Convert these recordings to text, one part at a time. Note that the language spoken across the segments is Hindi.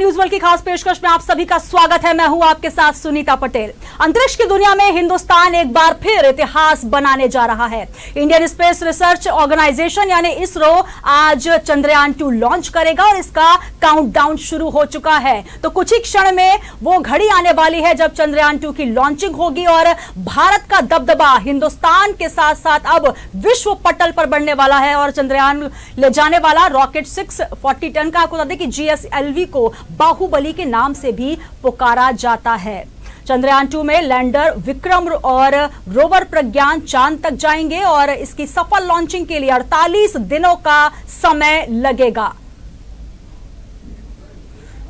न्यूज वर्ल्ड की खास पेशकश में आप सभी का स्वागत है। मैं हूं आपके साथ सुनीता पटेल। अंतरिक्ष की दुनिया में हिंदुस्तान एक बार फिर इतिहास बनाने जा रहा है। इंडियन स्पेस रिसर्च ऑर्गेनाइजेशन यानी इसरो आज चंद्रयान 2 लॉन्च करेगा और इसका काउंटडाउन शुरू हो चुका है। तो कुछ ही क्षण में वो घड़ी आने वाली है जब चंद्रयान 2 की लॉन्चिंग होगी और भारत का दबदबा हिंदुस्तान के साथ साथ अब विश्व पटल पर बढ़ने वाला है। और चंद्रयान ले जाने वाला रॉकेट 640 टन का, आपको बता दें कि GSLV को बाहुबली के नाम से भी पुकारा जाता है। चंद्रयान 2 में लैंडर विक्रम और रोवर प्रज्ञान चांद तक जाएंगे और इसकी सफल लॉन्चिंग के लिए 48 दिनों का समय लगेगा।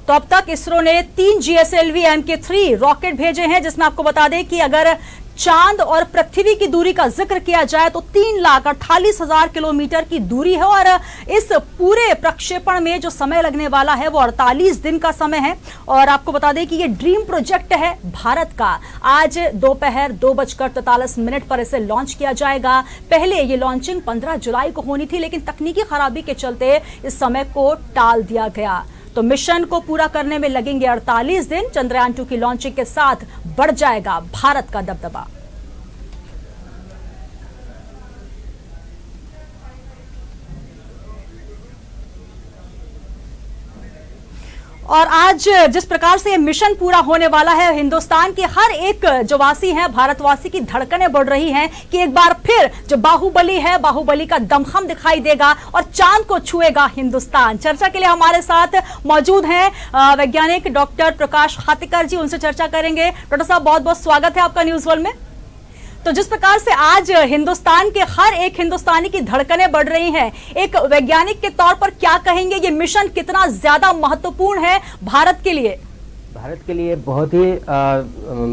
तो अब तक इसरो ने 3 GSLV Mk3 रॉकेट भेजे हैं, जिसमें आपको बता दें कि अगर चांद और पृथ्वी की दूरी का जिक्र किया जाए तो 3,48,000 किलोमीटर की दूरी है और इस पूरे प्रक्षेपण में जो समय लगने वाला है वो 48 दिन का समय है। और आपको बता दें कि ये ड्रीम प्रोजेक्ट है भारत का। आज दोपहर 2:43 पर इसे लॉन्च किया जाएगा। पहले ये लॉन्चिंग 15 जुलाई को होनी थी, लेकिन तकनीकी खराबी के चलते इस समय को टाल दिया गया। तो मिशन को पूरा करने में लगेंगे 48 दिन। चंद्रयान 2 की लॉन्चिंग के साथ बढ़ जाएगा भारत का दबदबा। और आज जिस प्रकार से ये मिशन पूरा होने वाला है, हिंदुस्तान के हर एक जो वासी हैं, भारतवासी की धड़कनें बढ़ रही हैं कि एक बार फिर जो बाहुबली है, बाहुबली का दमखम दिखाई देगा और चांद को छुएगा हिंदुस्तान। चर्चा के लिए हमारे साथ मौजूद हैं वैज्ञानिक डॉक्टर प्रकाश खातिकर जी, उनसे चर्चा करेंगे। डॉक्टर साहब, बहुत बहुत स्वागत है आपका न्यूज वर्ल्ड में। तो जिस प्रकार से आज हिंदुस्तान के हर एक हिंदुस्तानी की धड़कनें बढ़ रही हैं, एक वैज्ञानिक के तौर पर क्या कहेंगे, ये मिशन कितना ज्यादा महत्वपूर्ण है भारत के लिए? भारत के लिए बहुत ही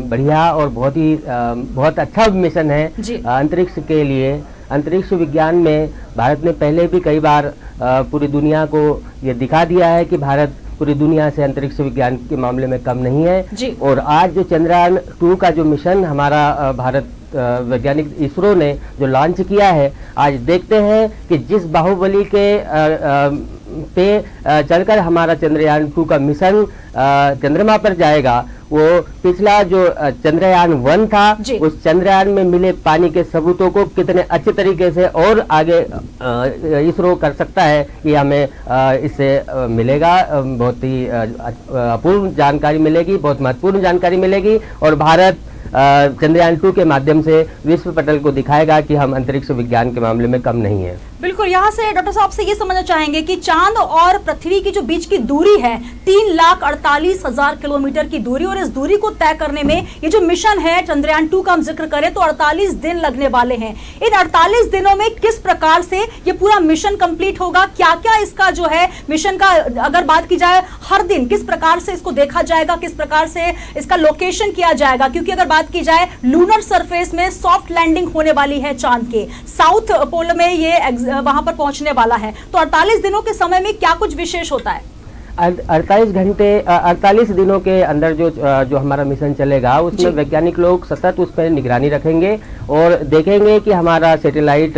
बढ़िया और बहुत अच्छा मिशन है अंतरिक्ष के लिए। अंतरिक्ष विज्ञान में भारत ने पहले भी कई बार पूरी दुनिया को ये दिखा दिया है कि भारत पूरी दुनिया से अंतरिक्ष विज्ञान के मामले में कम नहीं है। और आज जो चंद्रयान 2 का जो मिशन हमारा भारत वैज्ञानिक इसरो ने जो लॉन्च किया है, आज देखते हैं कि जिस बाहुबली के पे चलकर हमारा चंद्रयान 2 का मिशन चंद्रमा पर जाएगा, वो पिछला जो चंद्रयान 1 था, उस चंद्रयान में मिले पानी के सबूतों को कितने अच्छे तरीके से और आगे इसरो कर सकता है, ये हमें इससे मिलेगा। बहुत ही अपूर्ण जानकारी मिलेगी, बहुत महत्वपूर्ण जानकारी मिलेगी और भारत चंद्रयान 2 के माध्यम से विश्व पटल को दिखाएगा कि हम अंतरिक्ष विज्ञान के मामले में कम नहीं है। बिल्कुल। यहाँ से डॉक्टर साहब से ये समझना चाहेंगे कि चांद और पृथ्वी की जो बीच की दूरी है 3,48,000 किलोमीटर की दूरी, और इस दूरी को तय करने में ये जो मिशन है चंद्रयान 2 का हम जिक्र करें तो 48 दिन लगने वाले हैं। इन 48 दिनों में किस प्रकार से ये पूरा मिशन कंप्लीट होगा, क्या क्या इसका जो है मिशन का अगर बात की जाए, हर दिन किस प्रकार से इसको देखा जाएगा, किस प्रकार से इसका लोकेशन किया जाएगा? क्योंकि अगर बात की जाए लूनर सरफेस में सॉफ्ट लैंडिंग होने वाली है, चांद के साउथ पोल में ये वहां पर पहुंचने वाला है। तो 48 दिनों के समय में क्या कुछ विशेष होता है? 48 दिनों के अंदर जो हमारा मिशन चलेगा, उसमें वैज्ञानिक लोग सतत उस पर निगरानी रखेंगे और देखेंगे कि हमारा सैटेलाइट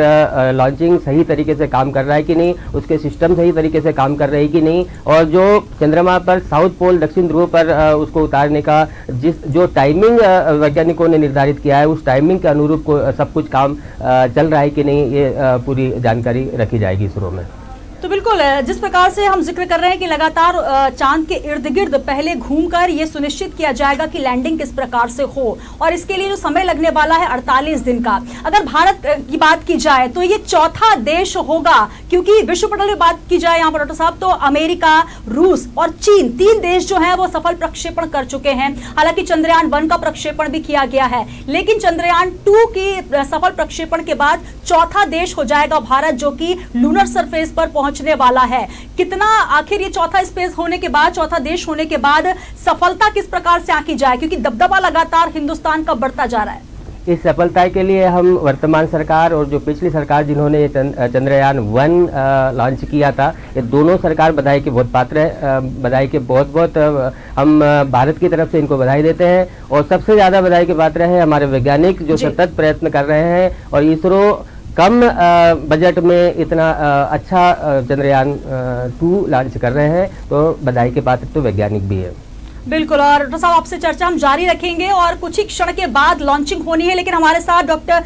लॉन्चिंग सही तरीके से काम कर रहा है कि नहीं, उसके सिस्टम सही तरीके से काम कर रहे हैं कि नहीं, और जो चंद्रमा पर साउथ पोल दक्षिण ध्रुव पर उसको उतारने का जो टाइमिंग वैज्ञानिकों ने निर्धारित किया है, उस टाइमिंग के अनुरूप सब कुछ काम चल रहा है कि नहीं, ये पूरी जानकारी रखी जाएगी इसरो में। तो बिल्कुल जिस प्रकार से हम जिक्र कर रहे हैं कि लगातार चांद के इर्द गिर्द पहले घूमकर ये सुनिश्चित किया जाएगा कि लैंडिंग किस प्रकार से हो, और इसके लिए जो समय लगने वाला है 48 दिन का। अगर भारत की बात की जाए तो ये चौथा देश होगा, क्योंकि विश्व पटल में बात की जाए यहाँ पर डॉक्टर साहब तो अमेरिका, रूस और चीन, 3 देश जो है वो सफल प्रक्षेपण कर चुके हैं। हालांकि चंद्रयान 1 का प्रक्षेपण भी किया गया है, लेकिन चंद्रयान 2 की सफल प्रक्षेपण के बाद चौथा देश हो जाएगा भारत, जो कि लूनर सरफेस पर पहुंचने वाला है। कितना आखिर ये चौथा स्पेस होने के बाद, चौथा देश होने के बाद सफलता किस प्रकार से आंकी जाए, क्योंकि दबदबा लगातार हिंदुस्तान का बढ़ता जा रहा है? इस सफलता के लिए हम वर्तमान सरकार और जो पिछली सरकार जिन्होंने चंद्रयान 1 लॉन्च किया था, ये दोनों सरकार बधाई के बहुत पात्र है। बधाई के बहुत हम भारत की तरफ से इनको बधाई देते हैं। और सबसे ज़्यादा बधाई के पात्र है हमारे वैज्ञानिक जो सतत प्रयत्न कर रहे हैं, और इसरो कम बजट में इतना अच्छा चंद्रयान 2 लॉन्च कर रहे हैं, तो बधाई के पात्र तो वैज्ञानिक भी है। बिल्कुल, और डॉक्टर साहब आपसे चर्चा हम जारी रखेंगे और कुछ ही क्षण के बाद लॉन्चिंग होनी है, लेकिन हमारे साथ डॉक्टर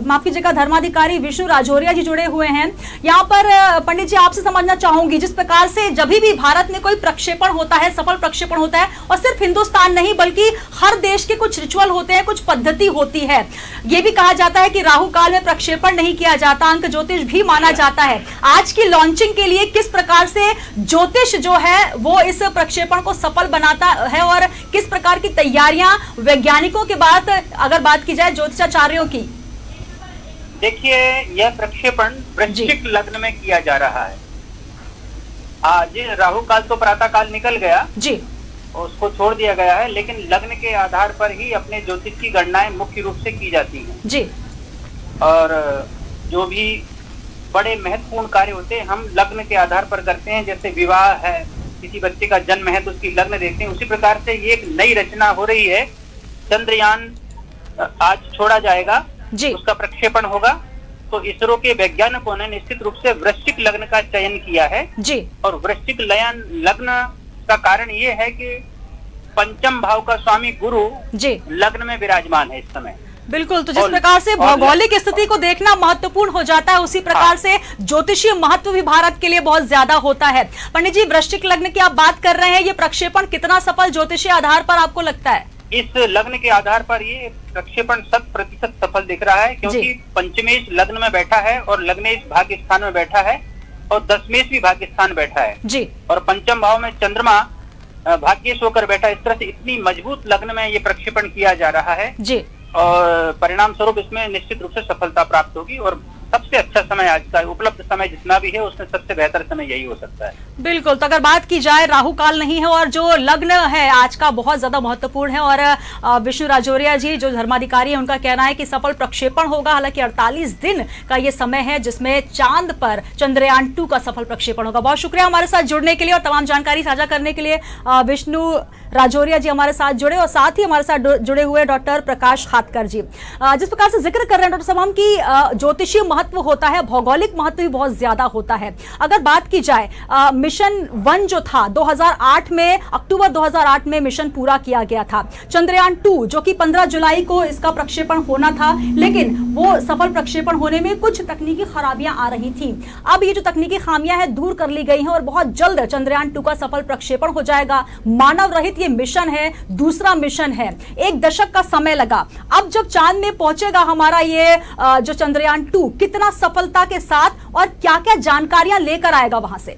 माफ कीजिएगा धर्माधिकारी विष्णु राजौरिया जी जुड़े हुए हैं। यहाँ पर पंडित जी आपसे समझना चाहूंगी, जिस प्रकार से जब भी भारत में कोई प्रक्षेपण होता है, सफल प्रक्षेपण होता है, और सिर्फ हिंदुस्तान नहीं बल्कि हर देश के कुछ रिचुअल होते हैं, कुछ पद्धति होती है। ये भी कहा जाता है कि राहु काल में प्रक्षेपण नहीं किया जाता, अंक ज्योतिष भी माना जाता है। आज की लॉन्चिंग के लिए किस प्रकार से ज्योतिष जो है वो इस प्रक्षेपण को सफल बनाता है और किस प्रकार की तैयारियां वैज्ञानिकों के बाद अगर बात की जाए ज्योतिषाचार्यों की? देखिए, यह प्रक्षेपण वृश्चिक लग्न में किया जा रहा है। आज राहु काल तो प्रातः काल निकल गया जी, उसको छोड़ दिया गया है, लेकिन लग्न के आधार पर ही अपने ज्योतिष की गणनाएं मुख्य रूप से की जाती हैं जी। और जो भी बड़े महत्वपूर्ण कार्य होते हैं हम लग्न के आधार पर करते हैं। जैसे विवाह है, किसी बच्चे का जन्म है तो उसकी लग्न देखते हैं। उसी प्रकार से ये एक नई रचना हो रही है। चंद्रयान आज छोड़ा जाएगा जी, उसका प्रक्षेपण होगा। तो इसरो के वैज्ञानिकों ने निश्चित रूप से वृश्चिक लग्न का चयन किया है जी। और वृश्चिक लग्न का कारण ये है कि पंचम भाव का स्वामी गुरु जी लग्न में विराजमान है इस समय। बिल्कुल, तो जिस प्रकार से भौगोलिक स्थिति को देखना महत्वपूर्ण हो जाता है, उसी प्रकार से ज्योतिषीय महत्व भी भारत के लिए बहुत ज्यादा होता है। पंडित जी, वृश्चिक लग्न की आप बात कर रहे हैं, ये प्रक्षेपण कितना सफल ज्योतिषीय आधार पर आपको लगता है? इस लग्न के आधार पर ये प्रक्षेपण 100% सफल दिख रहा है, क्योंकि पंचमेश लग्न में बैठा है और लग्नेश भाग्य स्थान में बैठा है और दशमेश भी भाग्य स्थान बैठा है जी। और पंचम भाव में चंद्रमा भाग्येश होकर बैठा है। इस तरह से इतनी मजबूत लग्न में ये प्रक्षेपण किया जा रहा है जी। और परिणाम स्वरूप इसमें निश्चित रूप से सफलता प्राप्त होगी। और सबसे अच्छा समय आज का उपलब्ध समय जितना भी है उसमें सबसे बेहतर समय यही हो सकता है। बिल्कुल, तो अगर बात की जाए राहु काल नहीं है और जो लग्न है आज का बहुत ज्यादा महत्वपूर्ण है। और विष्णु राजौरिया जी जो धर्माधिकारी है उनका कहना है कि सफल प्रक्षेपण होगा। हालांकि 48 दिन का ये समय है जिसमें चांद पर चंद्रयान 2 का सफल प्रक्षेपण होगा। बहुत शुक्रिया हमारे साथ जुड़ने के लिए और तमाम जानकारी साझा करने के लिए। विष्णु राजौरिया जी हमारे साथ जुड़े और साथ ही हमारे साथ जुड़े हुए डॉक्टर प्रकाश खातकर जी। जिस प्रकार से जिक्र कर रहे हैं डॉक्टर साहब की ज्योतिषीय महत्व होता है, भौगोलिक महत्व भी बहुत ज्यादा होता है। अगर बात की जाए मिशन 1 जो था 2008 में, अक्टूबर 2008 में मिशन पूरा किया गया था। चंद्रयान 2 जो कि 15 जुलाई को इसका प्रक्षेपण होना था, लेकिन वो सफल प्रक्षेपण होने में कुछ तकनीकी खराबियां आ रही थी। अब ये जो तकनीकी खामियां हैं दूर कर ली गई हैं और बहुत जल्द चंद्रयान 2 का सफल प्रक्षेपण हो जाएगा। मानव रहित ये मिशन है, दूसरा मिशन है। 1 दशक का समय लगा। अब जब चांद में पहुंचेगा हमारा ये जो चंद्रयान 2 कितना सफलता के साथ और क्या-क्या जानकारियां लेकर आएगा वहां से?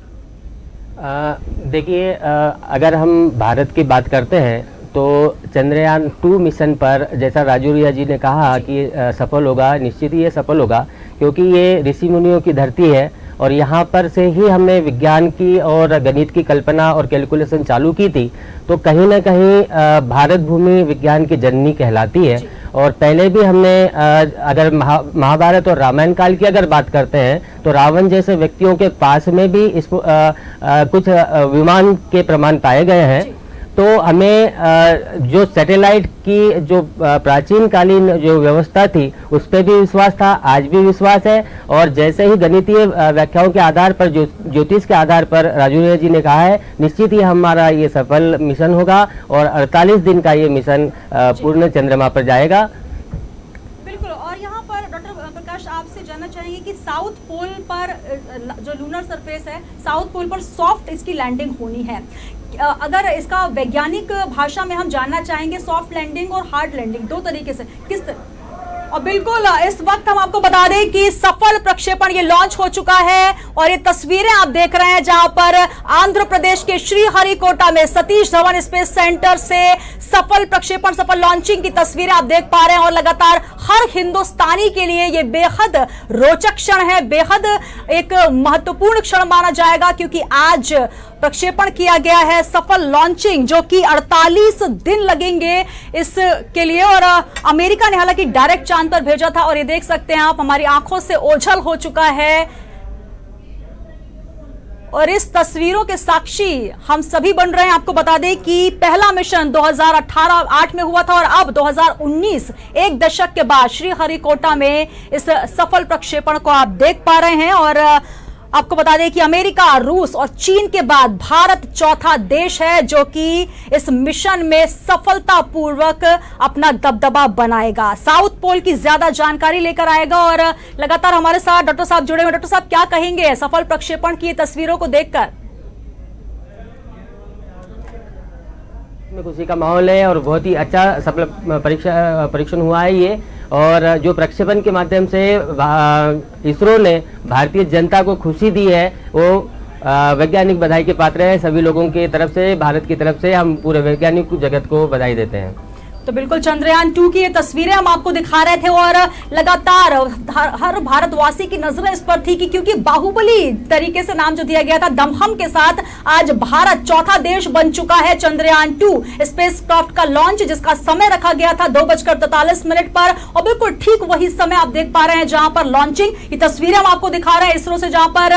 देखिए, अगर हम भारत की बात करते हैं तो चंद्रयान 2 मिशन पर जैसा राजौरिया जी ने कहा कि सफल होगा, निश्चित ही ये सफल होगा, क्योंकि ये ऋषि मुनियों की धरती है और यहाँ पर से ही हमने विज्ञान की और गणित की कल्पना और कैलकुलेशन चालू की थी। तो कहीं ना कहीं भारत भूमि विज्ञान की जननी कहलाती है। और पहले भी हमने अगर महाभारत और रामायण काल की अगर बात करते हैं तो रावण जैसे व्यक्तियों के पास में भी इसको कुछ विमान के प्रमाण पाए गए हैं। तो हमें जो सैटेलाइट की जो प्राचीन कालीन जो व्यवस्था थी उस पर भी विश्वास था, आज भी विश्वास है। और जैसे ही गणितीय व्याख्याओं के आधार पर, ज्योतिष के आधार पर राजौरिया जी ने कहा है, निश्चित ही हमारा ये सफल मिशन होगा और 48 दिन का ये मिशन पूर्ण चंद्रमा पर जाएगा। बिल्कुल, और यहाँ पर डॉक्टर प्रकाश आपसे जानना चाहेंगे कि साउथ पोल पर जो लूनर सरफेस है, साउथ पोल पर सॉफ्ट इसकी लैंडिंग होनी है। अगर इसका वैज्ञानिक भाषा में हम जानना चाहेंगे, सॉफ्ट लैंडिंग और हार्ड लैंडिंग 2 तरीके से किस और बिल्कुल इस वक्त हम आपको बता दें कि सफल प्रक्षेपण ये लॉन्च हो चुका है और ये तस्वीरें आप देख रहे हैं जहां पर आंध्र प्रदेश के श्रीहरिकोटा में सतीश धवन स्पेस सेंटर से सफल प्रक्षेपण, सफल लॉन्चिंग की तस्वीरें आप देख पा रहे हैं। और लगातार हर हिंदुस्तानी के लिए ये बेहद रोचक क्षण है, बेहद एक महत्वपूर्ण क्षण माना जाएगा, क्योंकि आज प्रक्षेपण किया गया है, सफल लॉन्चिंग जो कि 48 दिन लगेंगे इसके लिए। और अमेरिका ने हालांकि डायरेक्ट चांद पर भेजा था और ये देख सकते हैं आप, हमारी आंखों से ओझल हो चुका है और इस तस्वीरों के साक्षी हम सभी बन रहे हैं। आपको बता दें कि पहला मिशन 2018-8 में हुआ था और अब 2019 एक दशक के बाद श्रीहरिकोटा में इस सफल प्रक्षेपण को आप देख पा रहे हैं। और आपको बता दें कि अमेरिका, रूस और चीन के बाद भारत चौथा देश है जो कि इस मिशन में सफलतापूर्वक अपना दबदबा बनाएगा, साउथ पोल की ज्यादा जानकारी लेकर आएगा। और लगातार हमारे साथ डॉक्टर साहब जुड़े हुए। डॉक्टर साहब, क्या कहेंगे सफल प्रक्षेपण की तस्वीरों को देखकर? खुशी का माहौल है और बहुत ही अच्छा सफल परीक्षण हुआ है ये। और जो प्रक्षेपण के माध्यम से इसरो ने भारतीय जनता को खुशी दी है वो वैज्ञानिक बधाई के पात्र है। सभी लोगों की तरफ से, भारत की तरफ से हम पूरे वैज्ञानिक जगत को बधाई देते हैं। तो बिल्कुल चंद्रयान 2 की ये तस्वीरें हम आपको दिखा रहे थे और लगातार हर भारतवासी की नजरें इस पर थी कि क्योंकि बाहुबली तरीके से नाम जो दिया गया था, दमखम के साथ आज भारत चौथा देश बन चुका है। चंद्रयान 2 स्पेसक्राफ्ट का लॉन्च जिसका समय रखा गया था 2:43 पर और बिल्कुल ठीक वही समय आप देख पा रहे हैं जहां पर लॉन्चिंग। ये तस्वीरें हम आपको दिखा रहे हैं इसरो से, जहां पर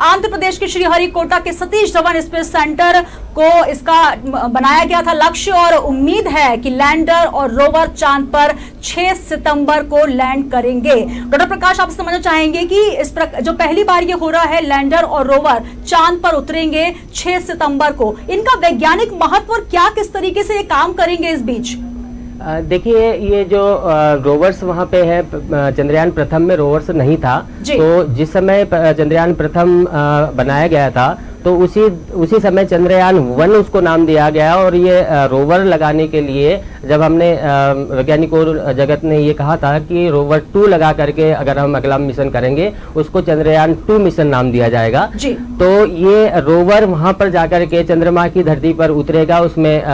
आंध्र प्रदेश के श्रीहरिकोटा के सतीश धवन स्पेस सेंटर को इसका बनाया गया था लक्ष्य। और उम्मीद है कि लैंडर और रोवर चांद पर 6 सितंबर को लैंड करेंगे। डॉक्टर प्रकाश, आप समझना चाहेंगे कि जो पहली बार ये हो रहा है लैंडर और रोवर चांद पर उतरेंगे 6 सितंबर को, इनका वैज्ञानिक महत्व और क्या किस तरीके से ये काम करेंगे इस बीच? देखिए, ये जो रोवर्स वहाँ पे है, चंद्रयान प्रथम में रोवर्स नहीं था, तो जिस समय चंद्रयान प्रथम बनाया गया था तो उसी समय चंद्रयान 1 उसको नाम दिया गया। और ये रोवर लगाने के लिए जब हमने वैज्ञानिकों जगत ने ये कहा था कि रोवर 2 लगा करके अगर हम अगला मिशन करेंगे उसको चंद्रयान 2 मिशन नाम दिया जाएगा। तो ये रोवर वहां पर जाकर के चंद्रमा की धरती पर उतरेगा, उसमें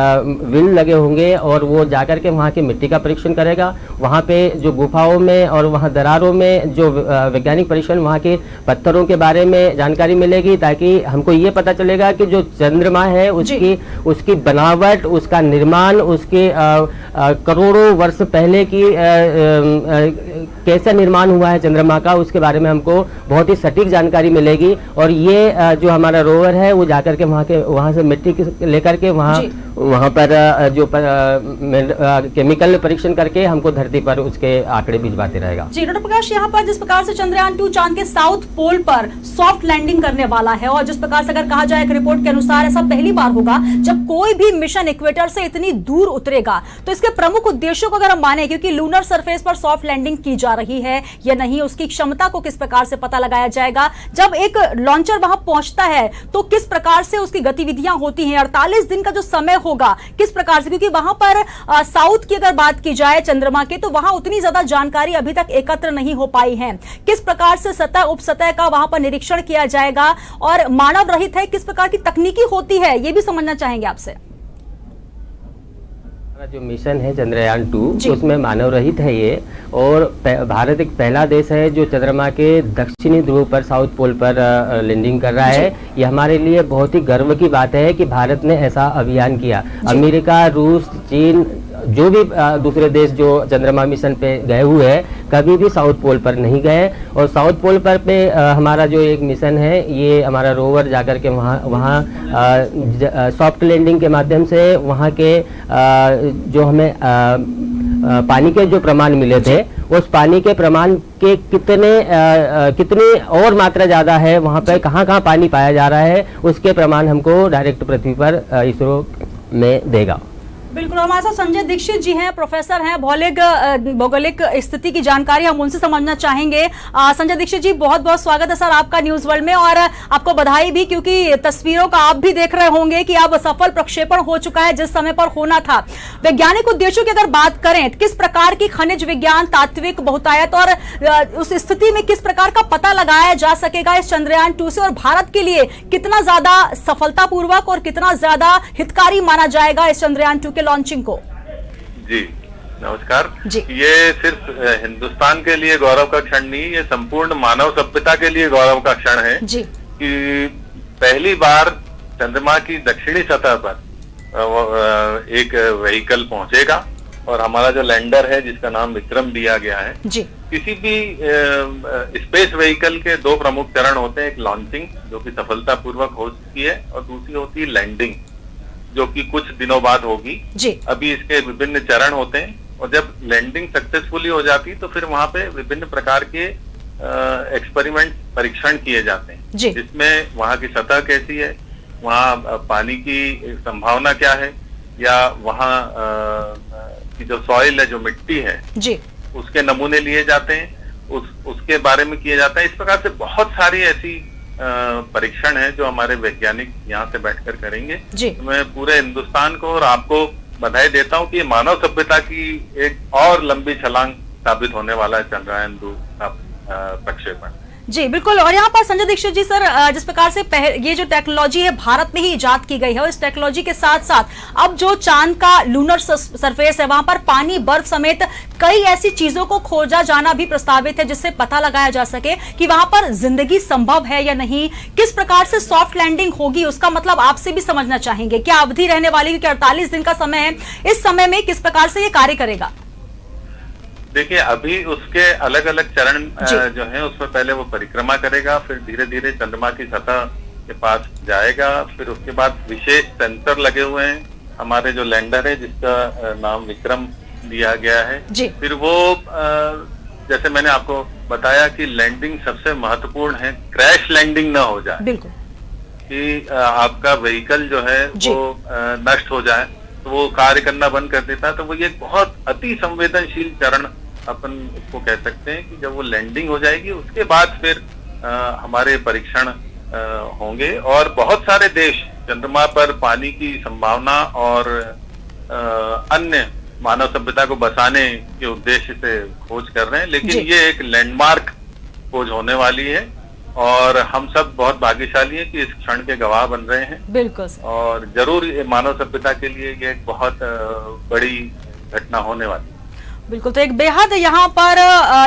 व्हील लगे होंगे और वो जाकर के वहाँ की मिट्टी का परीक्षण करेगा। वहाँ पे जो गुफाओं में और वहाँ दरारों में जो वैज्ञानिक परीक्षण, वहाँ के पत्थरों के बारे में जानकारी मिलेगी ताकि हमको ये पता चलेगा कि जो चंद्रमा है उसकी बनावट, उसका निर्माण, उसके करोड़ों वर्ष पहले की कैसा निर्माण हुआ है चंद्रमा का, उसके बारे में हमको बहुत ही सटीक जानकारी मिलेगी। और ये जो हमारा रोवर है वो जाकर के वहाँ से मिट्टी लेकर के वहाँ पर जो केमिकल परीक्षण करके हमको धरती पर उसके आंकड़े भिजवाते रहेगा। जी डॉक्टर प्रकाश, यहाँ पर जिस प्रकार से चंद्रयान 2 चांद के साउथ पोल पर सॉफ्ट लैंडिंग करने वाला है और जिस प्रकार से अगर कहा जाए एक रिपोर्ट के अनुसार ऐसा पहली बार होगा जब कोई भी मिशन इक्वेटर से इतनी दूर उतरेगा, तो इसके प्रमुख उद्देश्यों को अगर हम माने, क्योंकि लूनर सरफेस पर सॉफ्ट लैंडिंग की जा रही है या नहीं, उसकी क्षमता को किस प्रकार से पता लगाया जाएगा, जब एक लॉन्चर वहां पहुंचता है तो किस प्रकार से उसकी गतिविधियां होती हैं, 48 दिन का जो समय होगा किस प्रकार से, क्योंकि वहां पर साउथ की अगर बात की जाए चंद्रमा के तो वहां उतनी ज्यादा जानकारी अभी तक एकत्र नहीं हो पाई है। किस प्रकार से सतह उप सतह का वहां पर निरीक्षण किया जाएगा और मानव रहित है, किस प्रकार की तकनीकी होती है, ये भी समझना चाहेंगे आपसे। जो मिशन है चंद्रयान 2 उसमें मानव रहित है ये, और भारत एक पहला देश है जो चंद्रमा के दक्षिणी ध्रुव पर, साउथ पोल पर लैंडिंग कर रहा है। ये हमारे लिए बहुत ही गर्व की बात है कि भारत ने ऐसा अभियान किया। अमेरिका, रूस, चीन, जो भी दूसरे देश जो चंद्रमा मिशन पे गए हुए हैं कभी भी साउथ पोल पर नहीं गए। और साउथ पोल पर पे हमारा जो एक मिशन है, ये हमारा रोवर जाकर के वहाँ सॉफ्ट लैंडिंग के माध्यम से वहाँ के जो हमें पानी के जो प्रमाण मिले थे, उस पानी के प्रमाण के कितनी और मात्रा ज़्यादा है, वहाँ पे कहाँ पानी पाया जा रहा है, उसके प्रमाण हमको डायरेक्ट पृथ्वी पर इसरो में देगा। बिल्कुल, हमारे साथ संजय दीक्षित जी हैं, प्रोफेसर हैं, भौगोलिक स्थिति की जानकारी हम उनसे समझना चाहेंगे। संजय दीक्षित जी, बहुत बहुत स्वागत है सर आपका न्यूज वर्ल्ड में, और आपको बधाई भी क्योंकि तस्वीरों का आप भी देख रहे होंगे कि अब सफल प्रक्षेपण हो चुका है जिस समय पर होना था। वैज्ञानिक उद्देश्यों की अगर बात करें, किस प्रकार की खनिज विज्ञान, तात्विक बहुतायत और उस स्थिति में किस प्रकार का पता लगाया जा सकेगा इस चंद्रयान 2 से, और भारत के लिए कितना ज्यादा सफलतापूर्वक और कितना ज्यादा हितकारी माना जाएगा इस चंद्रयान 2 लॉन्चिंग को? जी नमस्कार जी। ये सिर्फ हिंदुस्तान के लिए गौरव का क्षण नहीं, ये संपूर्ण मानव सभ्यता के लिए गौरव का क्षण है जी। कि पहली बार चंद्रमा की दक्षिणी सतह पर एक व्हीकल पहुंचेगा और हमारा जो लैंडर है जिसका नाम विक्रम दिया गया है जी, किसी भी स्पेस व्हीकल के दो प्रमुख चरण होते हैं, एक लॉन्चिंग जो कि सफलतापूर्वक हो चुकी है और दूसरी होती है लैंडिंग जो कि कुछ दिनों बाद होगी जी। अभी इसके विभिन्न चरण होते हैं और जब लैंडिंग सक्सेसफुली हो जाती तो फिर वहां पे विभिन्न प्रकार के एक्सपेरिमेंट परीक्षण किए जाते हैं जिसमें वहां की सतह कैसी है, वहां पानी की संभावना क्या है, या वहां की जो सॉइल है, जो मिट्टी है जी, उसके नमूने लिए जाते हैं, उसके बारे में किया जाता है। इस प्रकार से बहुत सारी ऐसी परीक्षण है जो हमारे वैज्ञानिक यहाँ से बैठकर करेंगे जी। तो मैं पूरे हिंदुस्तान को और आपको बधाई देता हूँ कि ये मानव सभ्यता की एक और लंबी छलांग साबित होने वाला है चंद्रयान-2 का प्रक्षेपण। जी बिल्कुल। और यहाँ पर संजय दीक्षित जी सर, जिस प्रकार से ये जो टेक्नोलॉजी है भारत में ही इजाद की गई है और इस टेक्नोलॉजी के साथ साथ अब जो चांद का लूनर सरफेस है वहां पर पानी, बर्फ समेत कई ऐसी चीजों को खोजा जाना भी प्रस्तावित है जिससे पता लगाया जा सके कि वहां पर जिंदगी संभव है या नहीं। किस प्रकार से सॉफ्ट लैंडिंग होगी उसका मतलब आपसे भी समझना चाहेंगे। क्या अवधि रहने वाली, क्योंकि 48 दिन का समय है, इस समय में किस प्रकार से ये कार्य करेगा? देखिए अभी उसके अलग अलग चरण जो हैं उसमें पहले वो परिक्रमा करेगा, फिर धीरे धीरे चंद्रमा की सतह के पास जाएगा, फिर उसके बाद विशेष सेंसर लगे हुए हैं, हमारे जो लैंडर है जिसका नाम विक्रम दिया गया है। फिर वो जैसे मैंने आपको बताया कि लैंडिंग सबसे महत्वपूर्ण है, क्रैश लैंडिंग ना हो जाए, बिल्कुल कि आपका व्हीकल जो है वो नष्ट हो जाए तो वो कार्य करना बंद कर देता है। तो वो ये बहुत अति संवेदनशील चरण अपन इसको कह सकते हैं कि जब वो लैंडिंग हो जाएगी उसके बाद फिर हमारे परीक्षण होंगे और बहुत सारे देश चंद्रमा पर पानी की संभावना और अन्य मानव सभ्यता को बसाने के उद्देश्य से खोज कर रहे हैं। लेकिन ये एक लैंडमार्क खोज होने वाली है और हम सब बहुत भाग्यशाली हैं कि इस क्षण के गवाह बन रहे हैं। बिल्कुल। और जरूर मानव सभ्यता के लिए ये एक बहुत बड़ी घटना होने वाली है। बिल्कुल। तो एक बेहद यहाँ पर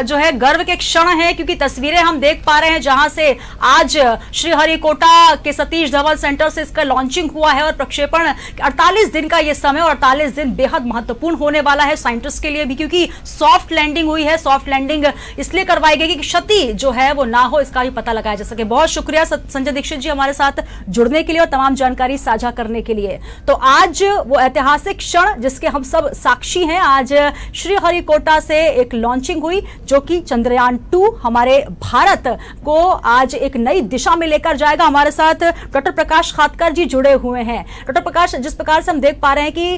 जो है गर्व के क्षण है, क्योंकि तस्वीरें हम देख पा रहे हैं जहां से आज श्रीहरिकोटा के सतीश धवन सेंटर से इसका लॉन्चिंग हुआ है और प्रक्षेपण 48 दिन का ये समय और 48 दिन बेहद महत्वपूर्ण होने वाला है साइंटिस्ट के लिए भी, क्योंकि सॉफ्ट लैंडिंग हुई है। सॉफ्ट लैंडिंग इसलिए करवाई गई कि क्षति जो है वो ना हो, इसका भी पता लगाया जा सके। बहुत शुक्रिया संजय दीक्षित जी हमारे साथ जुड़ने के लिए और तमाम जानकारी साझा करने के लिए। तो आज वो ऐतिहासिक क्षण जिसके हम सब साक्षी हैं, आज श्रीहरिकोटा से एक लॉन्चिंग हुई जो कि चंद्रयान-2 हमारे भारत को आज एक नई दिशा में लेकर जाएगा। हमारे साथ डॉक्टर प्रकाश खातकर जी जुड़े हुए हैं। डॉक्टर प्रकाश, जिस प्रकार से हम देख पा रहे हैं कि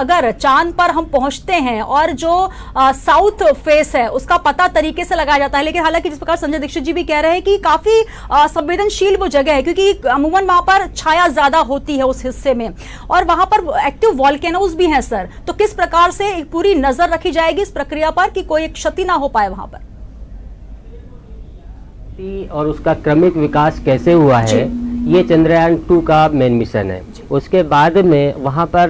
अगर चांद पर हम पहुंचते हैं और जो साउथ फेस है उसका पता तरीके से लगाया जाता है, लेकिन हालांकि जिस प्रकार संजय दीक्षित जी भी कह रहे हैं कि काफी संवेदनशील वो जगह है, क्योंकि अमूमन वहां पर छाया ज्यादा होती है उस हिस्से में और वहां पर एक्टिव वॉल्केनोज भी हैं सर। तो किस प्रकार से एक पूरी नजर रखी जाएगी इस प्रक्रिया पर कि कोई क्षति ना हो पाए वहां पर, और उसका क्रमिक विकास कैसे हुआ है, ये चंद्रयान-2 का मेन मिशन है। उसके बाद में वहाँ पर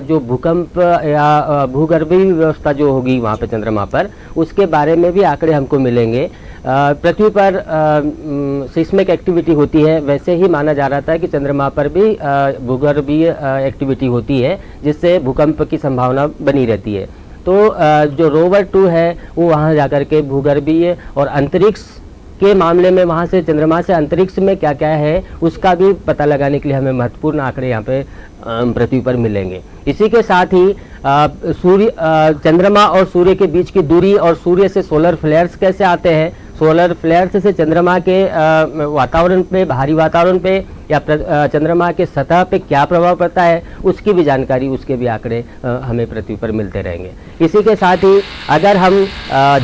जो भूकंप या भूगर्भीय व्यवस्था जो होगी वहाँ पर चंद्रमा पर, उसके बारे में भी आंकड़े हमको मिलेंगे। पृथ्वी पर सिस्मिक एक्टिविटी होती है, वैसे ही माना जा रहा था कि चंद्रमा पर भी भूगर्भीय एक्टिविटी होती है जिससे भूकंप की संभावना बनी रहती है। तो जो रोवर 2 है वो वहाँ जाकर के भूगर्भीय और अंतरिक्ष के मामले में वहाँ से चंद्रमा से अंतरिक्ष में क्या क्या है उसका भी पता लगाने के लिए हमें महत्वपूर्ण आंकड़े यहाँ पे पृथ्वी पर मिलेंगे। इसी के साथ ही चंद्रमा और सूर्य के बीच की दूरी और सूर्य से सोलर फ्लेयर्स कैसे आते हैं, सोलर फ्लेयर्स से चंद्रमा के वातावरण पे, बाहरी वातावरण पे या चंद्रमा के सतह पे क्या प्रभाव पड़ता है, उसकी भी जानकारी, उसके भी आंकड़े हमें पृथ्वी पर मिलते रहेंगे। इसी के साथ ही अगर हम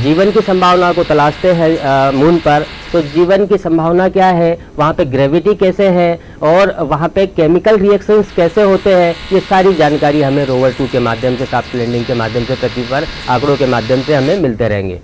जीवन की संभावना को तलाशते हैं मून पर, तो जीवन की संभावना क्या है, वहाँ पे ग्रेविटी कैसे है और वहाँ पे केमिकल रिएक्शंस कैसे होते हैं, ये सारी जानकारी हमें रोवर 2 के माध्यम से, सॉफ्ट लैंडिंग के माध्यम से पृथ्वी पर आंकड़ों के माध्यम से हमें मिलते रहेंगे।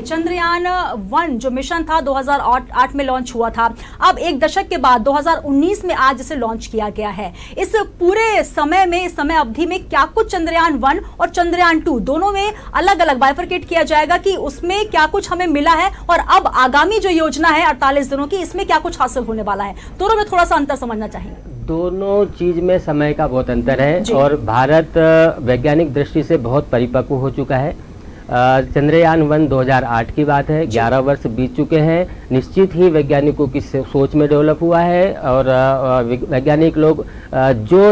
चंद्रयान-1 जो मिशन था 2008 में लॉन्च हुआ था, अब एक दशक के बाद 2019 में आज इसे लॉन्च किया गया है। इस पूरे समय में, इस समय अवधि में क्या कुछ चंद्रयान-1 और चंद्रयान-2 दोनों में अलग अलग बाइफरकेट किया जाएगा कि उसमें क्या कुछ हमें मिला है और अब आगामी जो योजना है 48 दिनों की, इसमें क्या कुछ हासिल होने वाला है? दोनों में थोड़ा सा अंतर समझना चाहेंगे। दोनों चीज में समय का बहुत अंतर है और भारत वैज्ञानिक दृष्टि से बहुत परिपक्व हो चुका है। चंद्रयान 1 2008 की बात है, 11 वर्ष बीत चुके हैं। निश्चित ही वैज्ञानिकों की सोच में डेवलप हुआ है और वैज्ञानिक लोग जो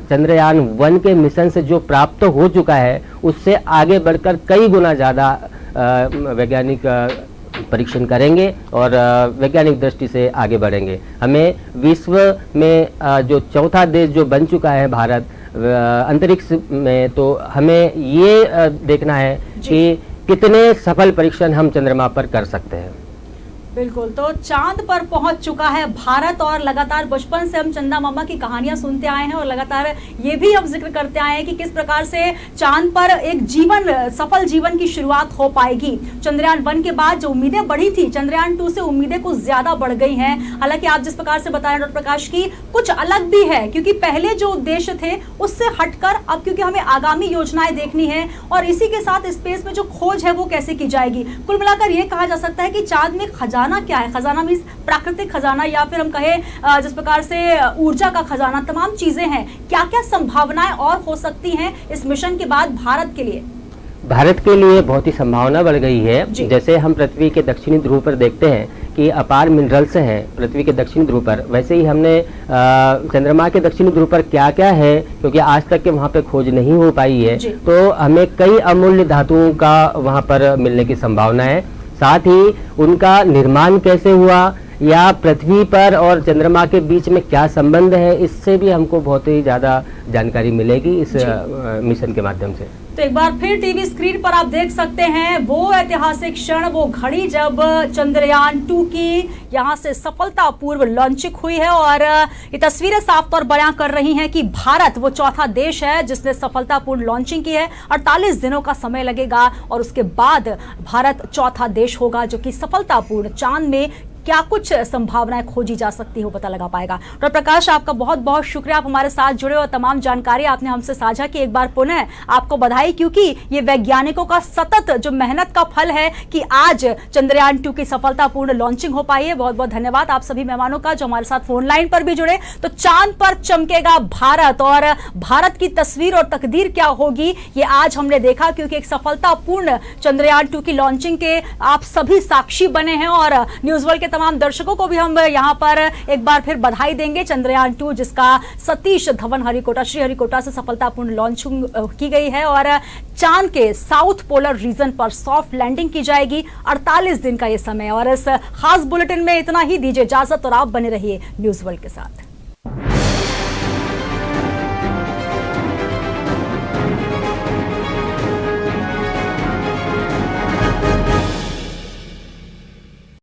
चंद्रयान 1 के मिशन से जो प्राप्त हो चुका है उससे आगे बढ़कर कई गुना ज़्यादा वैज्ञानिक परीक्षण करेंगे और वैज्ञानिक दृष्टि से आगे बढ़ेंगे। हमें विश्व में जो चौथा देश जो बन चुका है भारत अंतरिक्ष में, तो हमें ये देखना है कि कितने सफल परीक्षण हम चंद्रमा पर कर सकते हैं। बिल्कुल, तो चांद पर पहुंच चुका है भारत और लगातार बचपन से हम चंदा मामा की कहानियां सुनते आए हैं और लगातार ये भी हम जिक्र करते आए हैं कि किस प्रकार से चांद पर एक सफल जीवन की शुरुआत हो पाएगी। चंद्रयान 1 के बाद जो उम्मीदें बढ़ी थी, चंद्रयान 2 से उम्मीदें कुछ ज्यादा बढ़ गई हैं। हालांकि आप जिस प्रकार से बता रहे हैं डॉक्टर प्रकाश की, कुछ अलग भी है क्योंकि पहले जो उद्देश्य थे उससे हटकर अब क्योंकि हमें आगामी योजनाएं देखनी है और इसी के साथ स्पेस में जो खोज है वो कैसे की जाएगी। कुल मिलाकर यह कहा जा सकता है कि चांद में खजाना क्या है, खजाना मींस प्राकृतिक खजाना या फिर हम कहें जिस प्रकार से ऊर्जा का खजाना, तमाम चीजें हैं। क्या क्या संभावनाएं और हो सकती हैं इस मिशन के बाद भारत के लिए? भारत के लिए बहुत ही संभावना बढ़ गई है। जैसे हम पृथ्वी के दक्षिणी ध्रुव पर देखते हैं कि अपार मिनरल्स हैं पृथ्वी के दक्षिणी ध्रुव पर, वैसे ही हमने चंद्रमा के दक्षिणी ध्रुव पर क्या क्या है, क्योंकि आज तक के वहाँ पे खोज नहीं हो पाई है, तो हमें कई अमूल्य धातुओं का वहाँ पर मिलने की संभावना है। साथ ही उनका निर्माण कैसे हुआ या पृथ्वी पर और चंद्रमा के बीच में क्या संबंध है, इससे भी हमको बहुत ही ज़्यादा जानकारी मिलेगी इस मिशन के माध्यम से। तो एक बार फिर टीवी स्क्रीन पर आप देख सकते हैं वो ऐतिहासिक क्षण, वो घड़ी जब चंद्रयान 2 की यहां से सफलतापूर्व लॉन्चिंग हुई है और ये तस्वीरें साफ तौर बयां कर रही हैं कि भारत वो चौथा देश है जिसने सफलतापूर्ण लॉन्चिंग की है। 48 दिनों का समय लगेगा और उसके बाद भारत चौथा देश होगा जो कि सफलतापूर्ण चांद में क्या कुछ संभावनाएं खोजी जा सकती हो पता लगा पाएगा। डॉक्टर प्रकाश, आपका बहुत बहुत शुक्रिया, आप हमारे साथ जुड़े और तमाम जानकारी आपने हमसे साझा की। एक बार पुनः आपको बधाई, क्योंकि ये वैज्ञानिकों का सतत जो मेहनत का फल है कि आज चंद्रयान 2 की सफलतापूर्ण लॉन्चिंग हो पाई है। बहुत बहुत धन्यवाद आप सभी मेहमानों का जो हमारे साथ फोन लाइन पर भी जुड़े। तो चांद पर चमकेगा भारत और भारत की तस्वीर और तकदीर क्या होगी ये आज हमने देखा, क्योंकि एक सफलतापूर्ण चंद्रयान 2 की लॉन्चिंग के आप सभी साक्षी बने हैं और न्यूज वर्ल्ड के तमाम दर्शकों को भी हम यहां पर एक बार फिर बधाई देंगे। चंद्रयान 2 जिसका सतीश धवन श्रीहरिकोटा से सफलतापूर्ण लॉन्चिंग की गई है और चांद के साउथ पोलर रीजन पर सॉफ्ट लैंडिंग की जाएगी। 48 दिन का यह समय और इस खास बुलेटिन में इतना ही। दीजिए इजाजत और आप बने रहिए न्यूज वर्ल्ड के साथ।